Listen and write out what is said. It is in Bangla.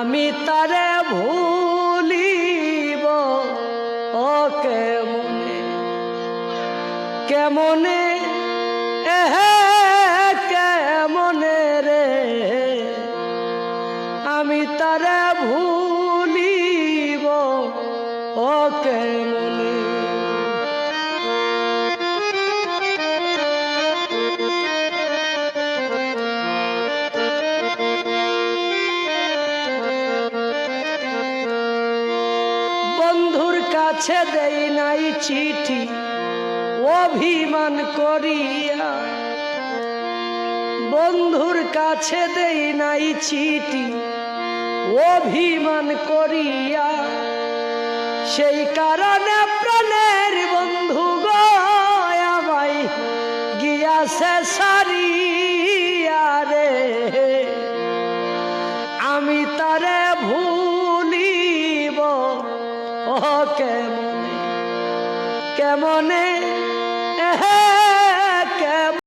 আমি তারে ভুলিব ও কেমনে কেমনে কেমনে রে আমি তারে ভুলিব ও কেমনে। বন্ধুর কাছে দেই নাই চিঠি অভিমান করিয়া, বন্ধুর কাছে দেই নাই চিঠি অভিমান করিয়া, সেই কারণে প্রাণের বন্ধু গো আমায় গিয়াছে সারিয়া রে। আমি তারে ভুলিব ও কেমনে কেমনে